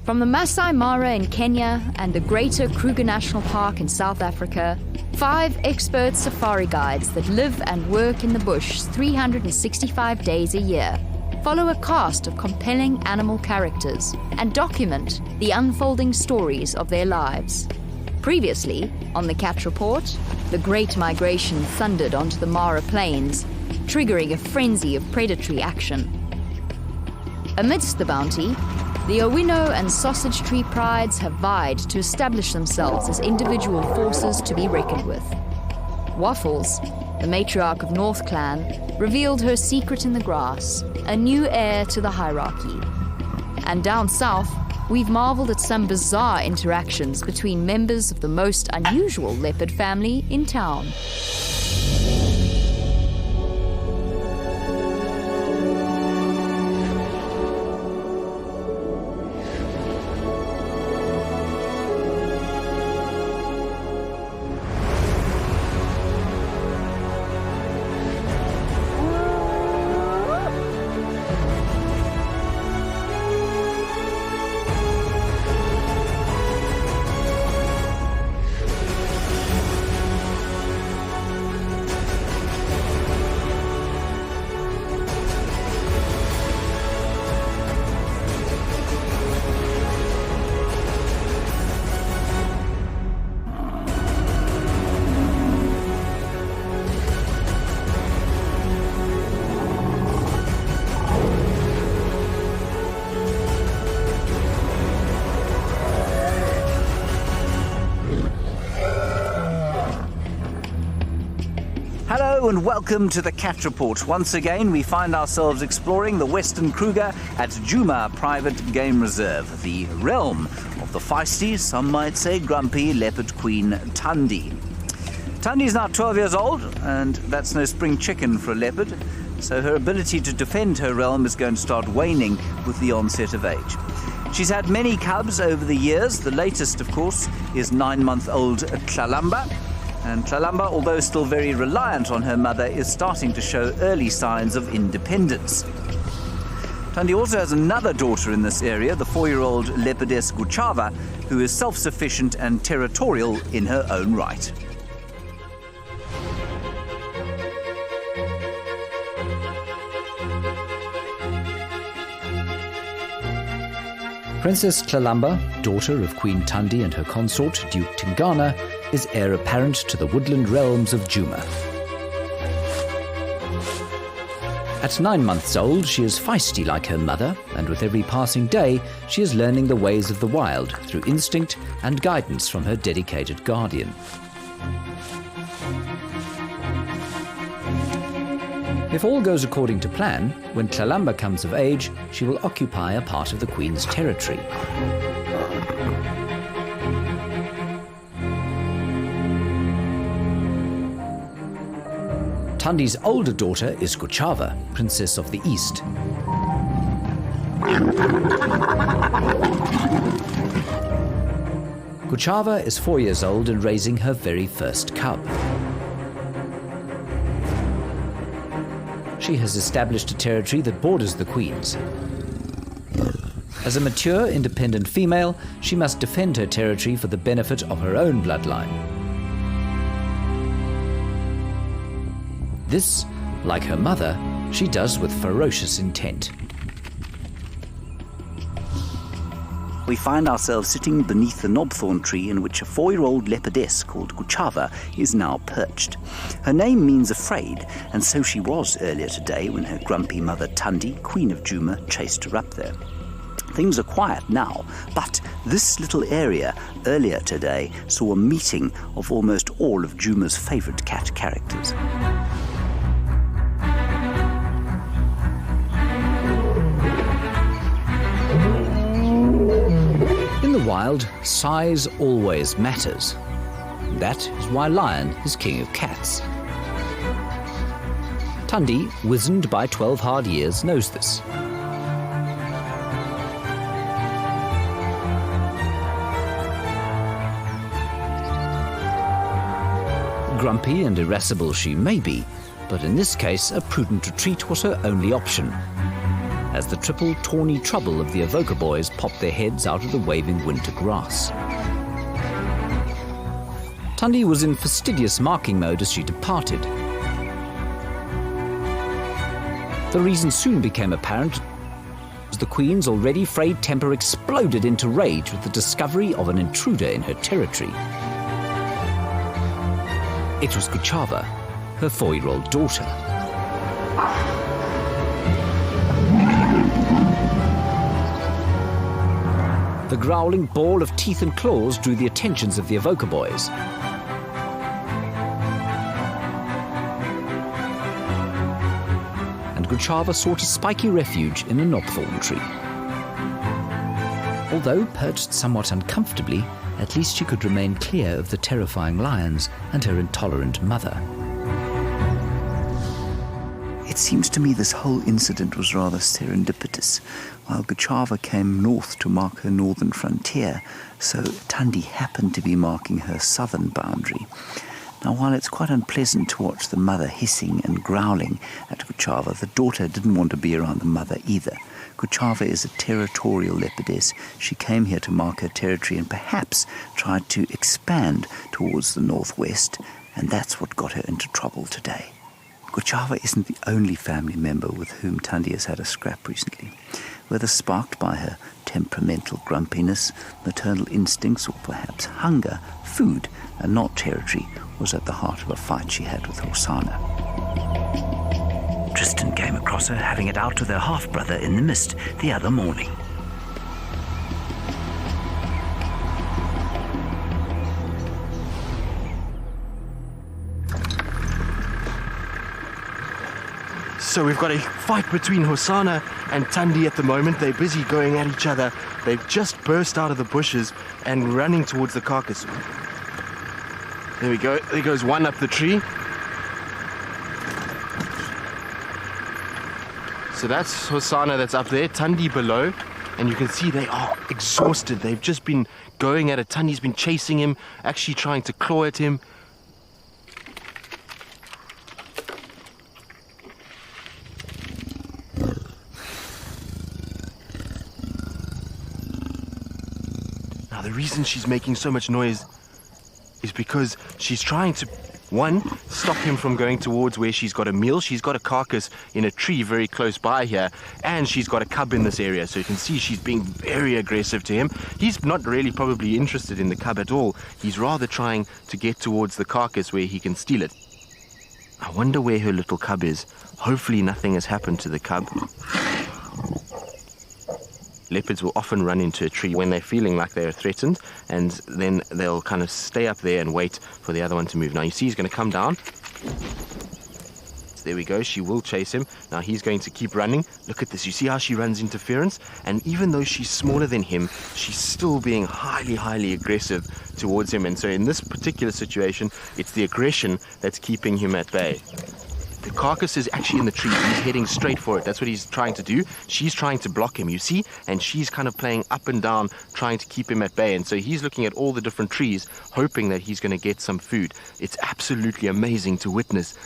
From the Masai Mara in Kenya and the Greater Kruger National Park in South Africa, 5 expert safari guides that live and work in the bush 365 days a year follow a cast of compelling animal characters and document the unfolding stories of their lives. Previously, on the Cat Report, the Great Migration thundered onto the Mara Plains, triggering a frenzy of predatory action. Amidst the bounty, the Owino and Sausage Tree prides have vied to establish themselves as individual forces to be reckoned with. Waffles, the matriarch of North Clan, revealed her secret in the grass, a new heir to the hierarchy. And down south, we've marveled at some bizarre interactions between members of the most unusual leopard family in town. Hello and welcome to the Cat Report. Once again, we find ourselves exploring the Western Kruger at Djuma Private Game Reserve, the realm of the feisty, some might say grumpy, leopard queen Thandi. Thandi is now 12 years old, and that's no spring chicken for a leopard, so her ability to defend her realm is going to start waning with the onset of age. She's had many cubs over the years. The latest, of course, is 9-month-old Tlalamba. And Tlalamba, although still very reliant on her mother, is starting to show early signs of independence. Thandi also has another daughter in this area, the 4-year-old leopardess Guchava, who is self-sufficient and territorial in her own right. Princess Tlalamba, daughter of Queen Thandi and her consort, Duke Tingana, is heir apparent to the woodland realms of Djuma. At 9 months old, she is feisty like her mother, and with every passing day, she is learning the ways of the wild through instinct and guidance from her dedicated guardian. If all goes according to plan, when Tlalamba comes of age, she will occupy a part of the Queen's territory. Thandi's older daughter is Guchava, Princess of the East. Guchava is 4 years old and raising her very first cub. She has established a territory that borders the Queen's. As a mature, independent female, she must defend her territory for the benefit of her own bloodline. This, like her mother, she does with ferocious intent. We find ourselves sitting beneath the knobthorn tree in which a 4-year-old leopardess called Guchava is now perched. Her name means afraid, and so she was earlier today when her grumpy mother Thandi, Queen of Djuma, chased her up there. Things are quiet now, but this little area earlier today saw a meeting of almost all of Djuma's favourite cat characters. In the wild, size always matters. That is why Lion is king of cats. Thandi, wizened by 12 hard years, knows this. Grumpy and irascible she may be, but in this case a prudent retreat was her only option. as the triple tawny trouble of the Avoca boys popped their heads out of the waving winter grass. Tundi was in fastidious marking mode as she departed. The reason soon became apparent as the Queen's already frayed temper exploded into rage with the discovery of an intruder in her territory. It was Kuchava, her 4-year-old daughter. The growling ball of teeth and claws drew the attentions of the Avoca boys. And Kuchava sought a spiky refuge in a knobthorn tree. Although perched somewhat uncomfortably, at least she could remain clear of the terrifying lions and her intolerant mother. It seems to me this whole incident was rather serendipitous. While Kuchava came north to mark her northern frontier, so Tundi happened to be marking her southern boundary. Now, while it's quite unpleasant to watch the mother hissing and growling at Kuchava, the daughter didn't want to be around the mother either. Kuchava is a territorial leopardess. She came here to mark her territory and perhaps tried to expand towards the northwest, and that's what got her into trouble today. Kuchava isn't the only family member with whom Tundi has had a scrap recently. Whether sparked by her temperamental grumpiness, maternal instincts, or perhaps hunger, food, and not territory, was at the heart of a fight she had with Hosanna. Tristan came across her having it out with her half-brother in the mist the other morning. So we've got a fight between Hosanna and Tundi at the moment. They're busy going at each other. They've just burst out of the bushes and running towards the carcass. There we go. There goes one up the tree. So that's Hosanna that's up there, Tundi below. And you can see they are exhausted. They've just been going at it. Tundi's been chasing him, actually trying to claw at him. Now the reason she's making so much noise is because she's trying to, one, stop him from going towards where she's got a meal. She's got a carcass in a tree very close by here, and she's got a cub in this area. So you can see she's being very aggressive to him. He's not really probably interested in the cub at all. He's rather trying to get towards the carcass where he can steal it. I wonder where her little cub is. Hopefully nothing has happened to the cub. Leopards will often run into a tree when they're feeling like they're threatened, and then they'll kind of stay up there and wait for the other one to move. Now you see he's going to come down. There we go, she will chase him. Now he's going to keep running. Look at this, you see how she runs interference? And even though she's smaller than him, she's still being highly aggressive towards him. And so in this particular situation, it's the aggression that's keeping him at bay. The carcass is actually in the tree. He's heading straight for it. That's what he's trying to do. She's trying to block him, you see? And she's kind of playing up and down, trying to keep him at bay. And so he's looking at all the different trees, hoping that he's going to get some food. It's absolutely amazing to witness.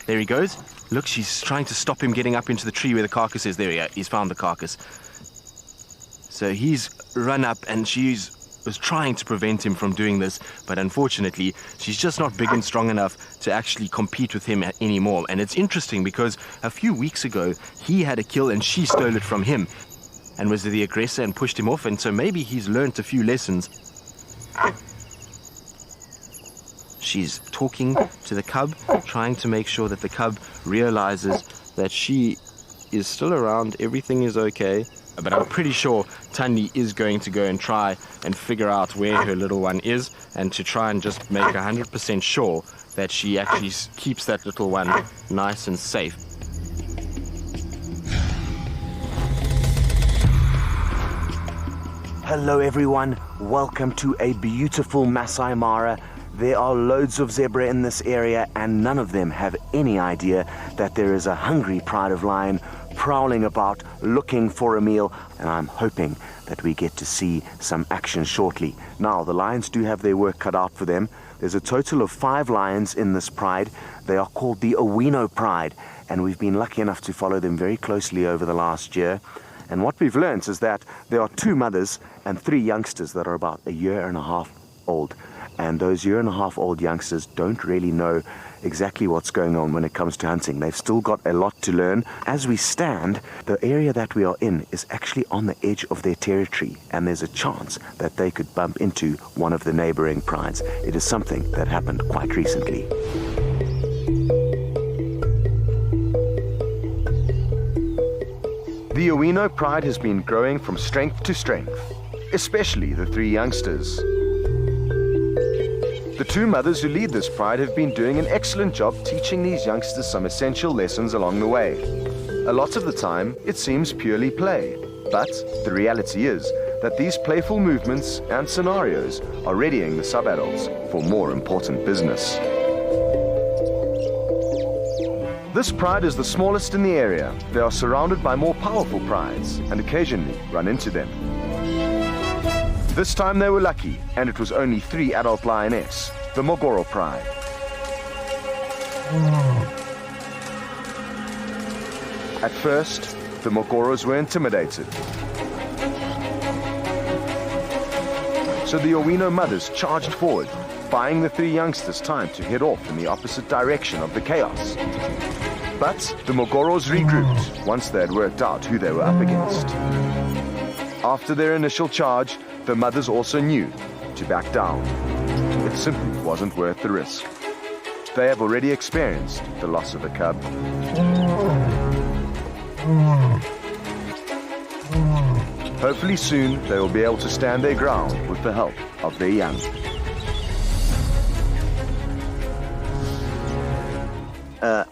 There he goes. Look, she's trying to stop him getting up into the tree where the carcass is. There he is. He's found the carcass. So he's run up, and she's was trying to prevent him from doing this, but unfortunately she's just not big and strong enough to actually compete with him anymore. And it's interesting because a few weeks ago he had a kill and she stole it from him and was the aggressor and pushed him off, and so maybe he's learnt a few lessons. She's talking to the cub, trying to make sure that the cub realizes that she is still around, everything is okay. But I'm pretty sure Tundi is going to go and try and figure out where her little one is, and to try and just make 100% sure that she actually keeps that little one nice and safe. Hello everyone, welcome to a beautiful Masai Mara. There are loads of zebra in this area, and none of them have any idea that there is a hungry pride of lion prowling about looking for a meal, and I'm hoping that we get to see some action shortly. Now, the lions do have their work cut out for them. There's a total of 5 lions in this pride. They are called the Owino pride, and we've been lucky enough to follow them very closely over the last year. And what we've learned is that there are 2 mothers and 3 youngsters that are about a year and a half old. And those year-and-a-half-old youngsters don't really know exactly what's going on when it comes to hunting. They've still got a lot to learn. As we stand, the area that we are in is actually on the edge of their territory, and there's a chance that they could bump into one of the neighboring prides. It is something that happened quite recently. The Owino pride has been growing from strength to strength, especially the 3 youngsters. The 2 mothers who lead this pride have been doing an excellent job teaching these youngsters some essential lessons along the way. A lot of the time, it seems purely play, but the reality is that these playful movements and scenarios are readying the sub-adults for more important business. This pride is the smallest in the area. They are surrounded by more powerful prides and occasionally run into them. This time they were lucky, and it was only 3 adult lioness, the Mogoro pride. At first, the Mogoros were intimidated. So the Owino mothers charged forward, buying the 3 youngsters time to head off in the opposite direction of the chaos. But the Mogoros regrouped once they had worked out who they were up against. After their initial charge, the mothers also knew to back down. It simply wasn't worth the risk. They have already experienced the loss of a cub. Hopefully soon they will be able to stand their ground with the help of their young.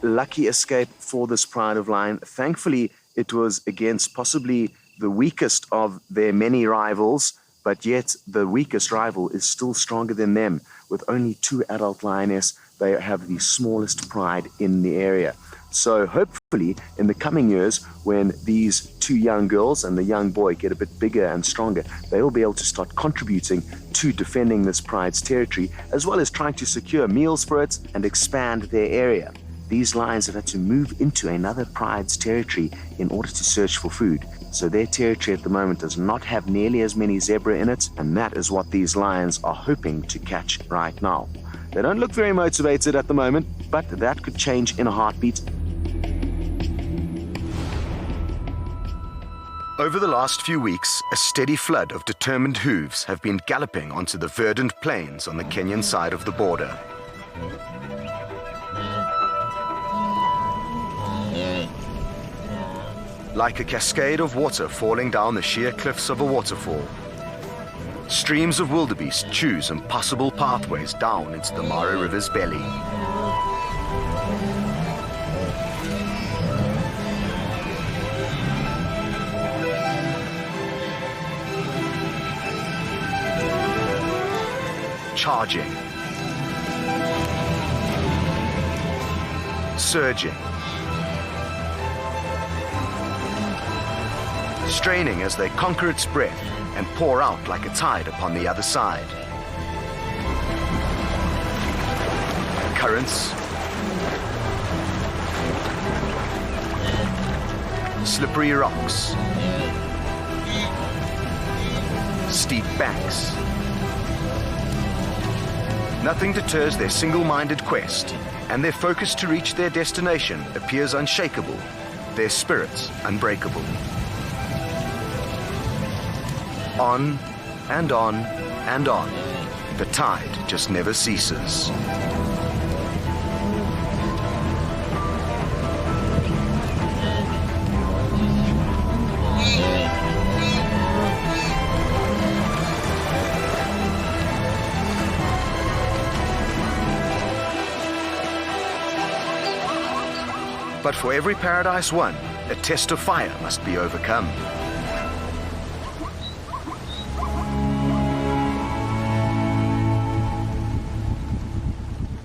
Lucky escape for this pride of lion. Thankfully, it was against possibly the weakest of their many rivals, but yet the weakest rival is still stronger than them. With only 2 adult lioness, they have the smallest pride in the area. So hopefully in the coming years, when these 2 young girls and the young boy get a bit bigger and stronger, they will be able to start contributing to defending this pride's territory, as well as trying to secure meals for it and expand their area. These lions have had to move into another pride's territory in order to search for food. So their territory at the moment does not have nearly as many zebra in it, and that is what these lions are hoping to catch right now. They don't look very motivated at the moment, but that could change in a heartbeat. Over the last few weeks, a steady flood of determined hooves have been galloping onto the verdant plains on the Kenyan side of the border. Like a cascade of water falling down the sheer cliffs of a waterfall, streams of wildebeest choose impossible pathways down into the Mara River's belly. Charging, surging, straining as they conquer its breath and pour out like a tide upon the other side. Currents, slippery rocks, steep banks. Nothing deters their single-minded quest, and their focus to reach their destination appears unshakable, their spirits unbreakable. On and on and on, the tide just never ceases. But for every paradise won, a test of fire must be overcome.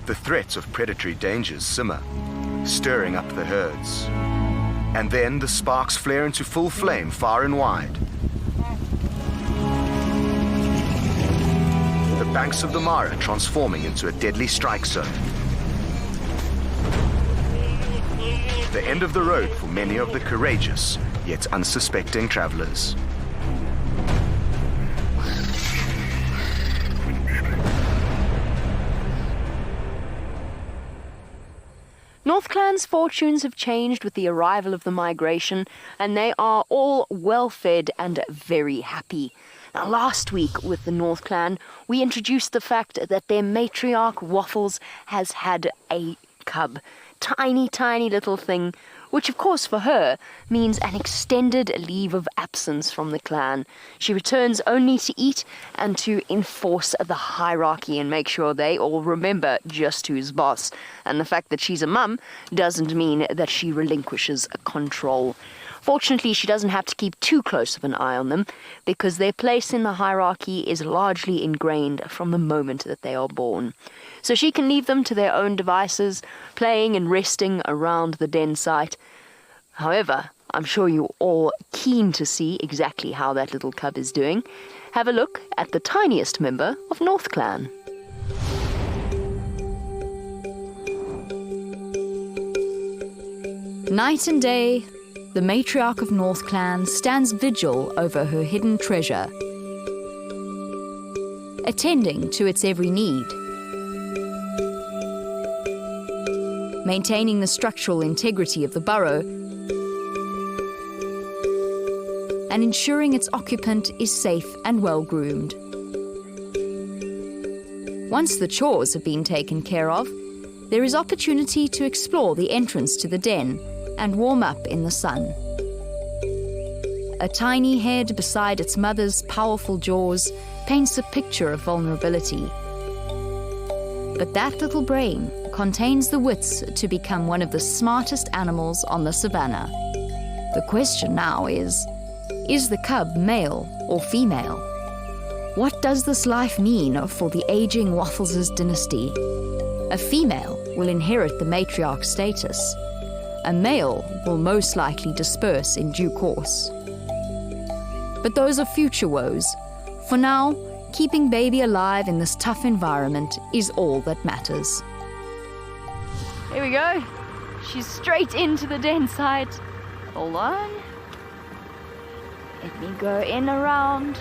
The threats of predatory dangers simmer, stirring up the herds. And then the sparks flare into full flame far and wide. The banks of the Mara transforming into a deadly strike zone. the end of the road for many of the courageous yet unsuspecting travelers. NorthClan's fortunes have changed with the arrival of the migration, and they are all well-fed and very happy. Now, last week with the NorthClan, we introduced the fact that their matriarch Waffles has had a cub. Tiny, tiny little thing, which of course for her means an extended leave of absence from the clan. She returns only to eat and to enforce the hierarchy and make sure they all remember just who's boss. And the fact that she's a mum doesn't mean that she relinquishes control. Fortunately, she doesn't have to keep too close of an eye on them, because their place in the hierarchy is largely ingrained from the moment that they are born. So she can leave them to their own devices, playing and resting around the den site. However, I'm sure you're all keen to see exactly how that little cub is doing. Have a look at the tiniest member of NorthClan. Night and day, the matriarch of NorthClan stands vigil over her hidden treasure, attending to its every need, maintaining the structural integrity of the burrow, and ensuring its occupant is safe and well-groomed. Once the chores have been taken care of, there is opportunity to explore the entrance to the den and warm up in the sun. A tiny head beside its mother's powerful jaws paints a picture of vulnerability. But that little brain contains the wits to become one of the smartest animals on the savannah. The question now is the cub male or female? What does this life mean for the aging Waffles' dynasty? A female will inherit the matriarch status. A male will most likely disperse in due course. But those are future woes. For now, keeping baby alive in this tough environment is all that matters. Here we go. She's straight into the den site. Hold on. Let me go in around.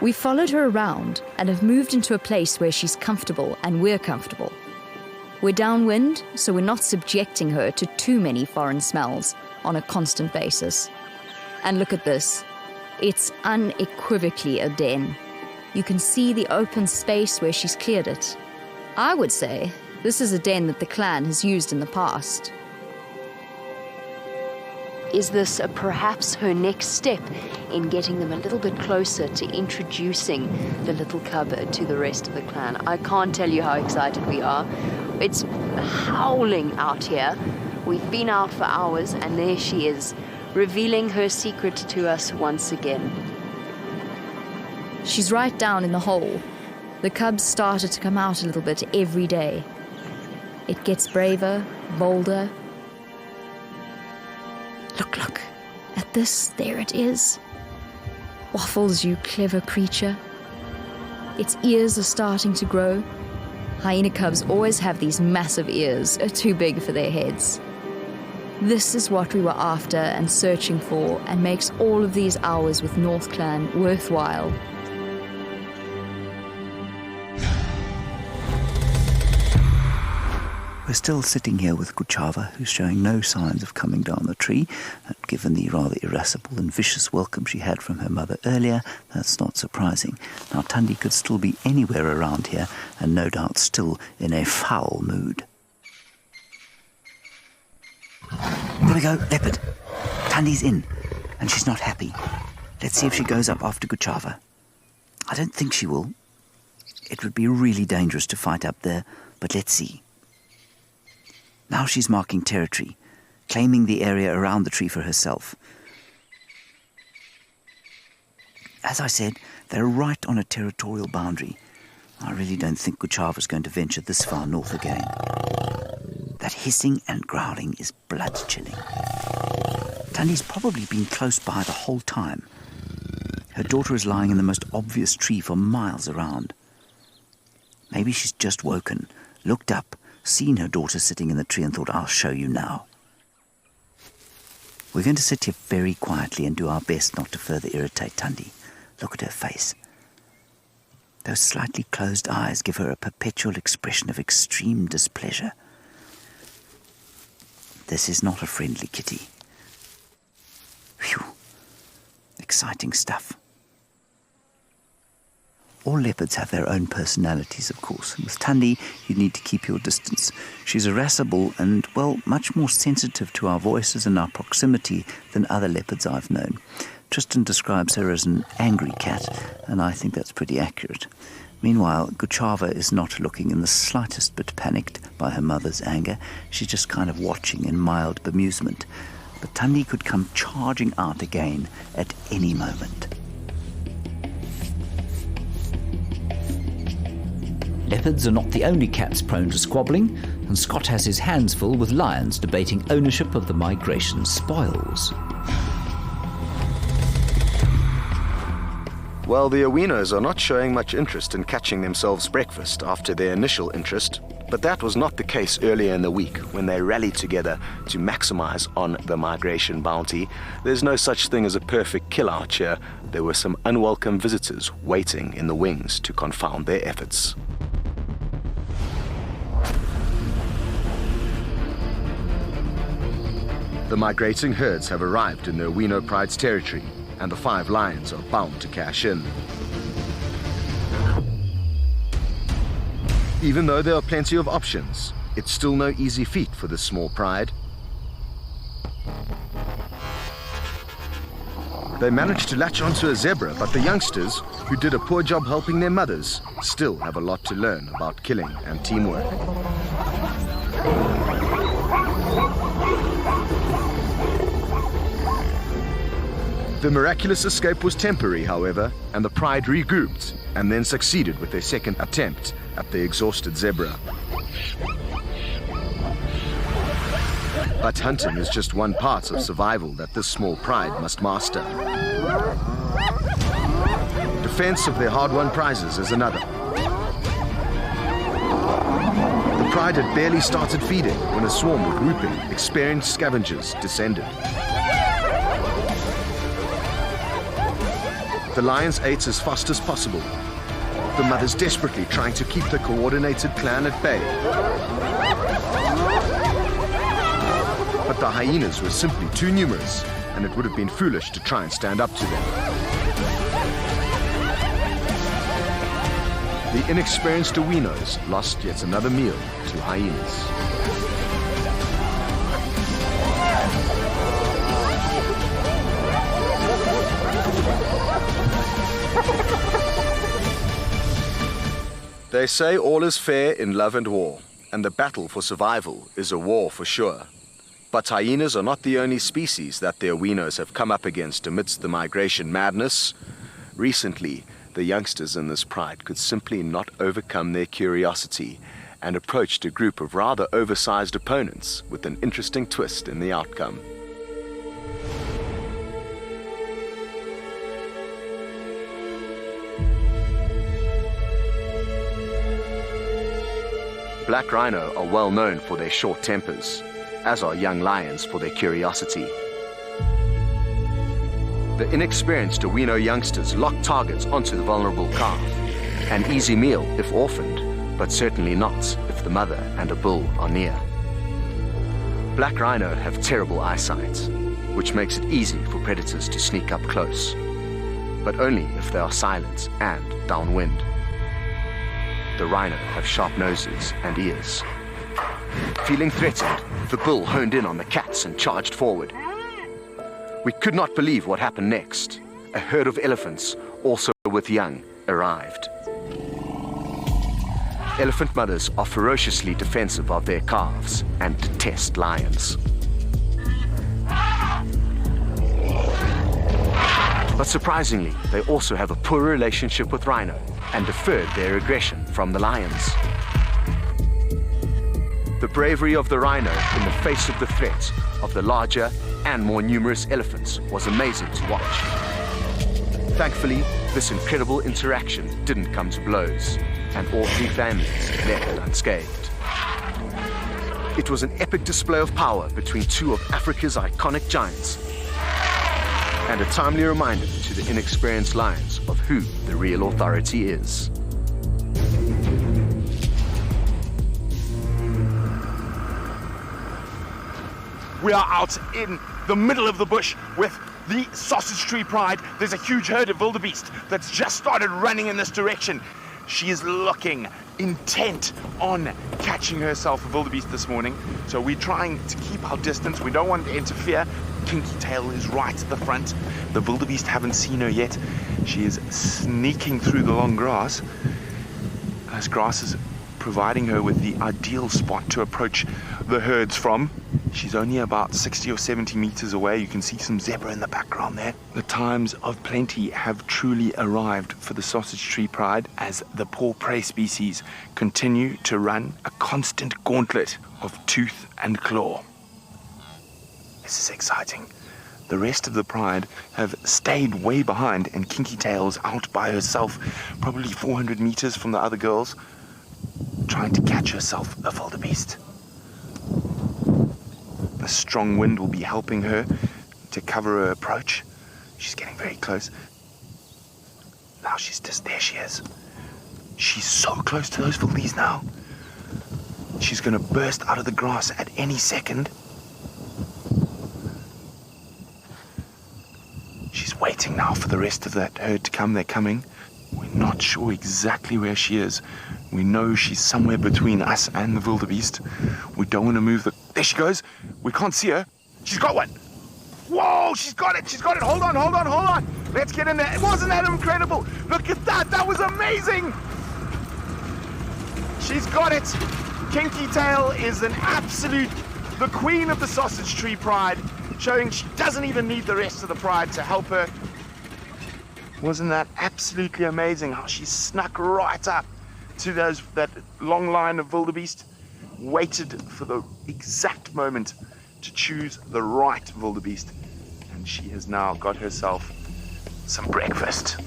We followed her around and have moved into a place where she's comfortable and we're comfortable. We're downwind, so we're not subjecting her to too many foreign smells on a constant basis. And look at this. It's unequivocally a den. You can see the open space where she's cleared it. I would say this is a den that the clan has used in the past. Is this perhaps her next step in getting them a little bit closer to introducing the little cub to the rest of the clan? I can't tell you how excited we are. It's howling out here. We've been out for hours, and there she is, revealing her secret to us once again. She's right down in the hole. The cubs started to come out a little bit every day. It gets braver, bolder. Look, at this, there it is. Waffles, you clever creature. Its ears are starting to grow. Hyena cubs always have these massive ears, too big for their heads. This is what we were after and searching for, and makes all of these hours with NorthClan worthwhile. We're still sitting here with Kuchava, who's showing no signs of coming down the tree. And given the rather irascible and vicious welcome she had from her mother earlier, that's not surprising. Now, Tundi could still be anywhere around here, and no doubt still in a foul mood. There we go, leopard. Tundi's in, and she's not happy. Let's see if she goes up after Kuchava. I don't think she will. It would be really dangerous to fight up there, but let's see. Now she's marking territory, claiming the area around the tree for herself. As I said, they're right on a territorial boundary. I really don't think Kuchava's going to venture this far north again. That hissing and growling is blood-chilling. Tundi's probably been close by the whole time. Her daughter is lying in the most obvious tree for miles around. Maybe she's just woken, looked up, seen her daughter sitting in the tree and thought, I'll show you now. We're going to sit here very quietly and do our best not to further irritate Tundi. Look at her face. Those slightly closed eyes give her a perpetual expression of extreme displeasure. This is not a friendly kitty. Phew. Exciting stuff. All leopards have their own personalities, of course. With Tundi, you need to keep your distance. She's irascible and, well, much more sensitive to our voices and our proximity than other leopards I've known. Tristan describes her as an angry cat, and I think that's pretty accurate. Meanwhile, Guchava is not looking in the slightest bit panicked by her mother's anger. She's just kind of watching in mild bemusement. But Tundi could come charging out again at any moment. Leopards are not the only cats prone to squabbling, and Scott has his hands full with lions debating ownership of the migration spoils. Well, the Awinos are not showing much interest in catching themselves breakfast after their initial interest, but that was not the case earlier in the week when they rallied together to maximize on the migration bounty. There's no such thing as a perfect kill-out here. There were some unwelcome visitors waiting in the wings to confound their efforts. The migrating herds have arrived in the Awino Pride's territory, and the 5 lions are bound to cash in. Even though there are plenty of options, it's still no easy feat for this small pride. They managed to latch onto a zebra, but the youngsters, who did a poor job helping their mothers, still have a lot to learn about killing and teamwork. The miraculous escape was temporary, however, and the pride regrouped and then succeeded with their second attempt at the exhausted zebra. But hunting is just one part of survival that this small pride must master. Defense of their hard-won prizes is another. The pride had barely started feeding when a swarm of whooping, experienced scavengers descended. The lions ate as fast as possible, the mothers desperately trying to keep the coordinated clan at bay. But the hyenas were simply too numerous, and it would have been foolish to try and stand up to them. The inexperienced Awinos lost yet another meal to hyenas. They say all is fair in love and war, and the battle for survival is a war for sure. But hyenas are not the only species that the Awinos have come up against amidst the migration madness. Recently, the youngsters in this pride could simply not overcome their curiosity and approached a group of rather oversized opponents with an interesting twist in the outcome. Black rhino are well known for their short tempers, as are young lions for their curiosity. The inexperienced Awino youngsters lock targets onto the vulnerable calf. An easy meal if orphaned, but certainly not if the mother and a bull are near. Black rhino have terrible eyesight, which makes it easy for predators to sneak up close, but only if they are silent and downwind. The rhino have sharp noses and ears. Feeling threatened, the bull honed in on the cats and charged forward. We could not believe what happened next. A herd of elephants, also with young, arrived. Elephant mothers are ferociously defensive of their calves and detest lions. But surprisingly, they also have a poor relationship with rhino and deferred their aggression from the lions. The bravery of the rhino in the face of the threat of the larger and more numerous elephants was amazing to watch. Thankfully, this incredible interaction didn't come to blows, and all 3 families left unscathed. It was an epic display of power between 2 of Africa's iconic giants, and a timely reminder to the inexperienced lions of who the real authority is. We are out in the middle of the bush with the Sausage Tree Pride. There's a huge herd of wildebeest that's just started running in this direction. She is looking intent on catching herself a wildebeest this morning. So we're trying to keep our distance. We don't want to interfere. Kinky Tail is right at the front. The wildebeest haven't seen her yet. She is sneaking through the long grass. This grass is providing her with the ideal spot to approach the herds from. She's only about 60 or 70 meters away. You can see some zebra in the background there. The times of plenty have truly arrived for the Sausage Tree Pride as the poor prey species continue to run a constant gauntlet of tooth and claw. This is exciting. The rest of the pride have stayed way behind, and Kinky Tail's out by herself, probably 400 meters from the other girls, trying to catch herself a wildebeest. A strong wind will be helping her to cover her approach. She's getting very close. Now there she is. She's so close to those wildebeest now. She's going to burst out of the grass at any second. She's waiting now for the rest of that herd to come. They're coming. We're not sure exactly where she is. We know she's somewhere between us and the wildebeest. We don't want to move the... There she goes. We can't see her. She's got one. Whoa, she's got it. She's got it. Hold on. Let's get in there. Wasn't that incredible? Look at that. That was amazing. She's got it. Kinky Tail is the queen of the Sausage Tree Pride, showing she doesn't even need the rest of the pride to help her. Wasn't that absolutely amazing how she snuck right up to that long line of wildebeest, waited for the exact moment to choose the right wildebeest, and she has now got herself some breakfast.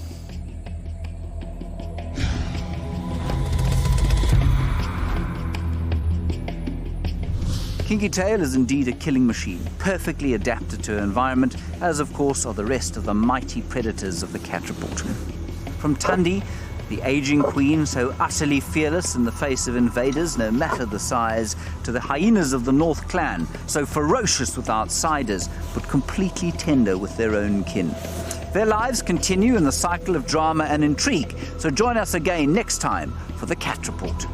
Kinky Tail is indeed a killing machine, perfectly adapted to her environment, as of course are the rest of the mighty predators of the Catapult. From Tundi, the aging queen, so utterly fearless in the face of invaders, no matter the size, to the hyenas of the North Clan, so ferocious with outsiders, but completely tender with their own kin. Their lives continue in the cycle of drama and intrigue, so join us again next time for the Cat Report.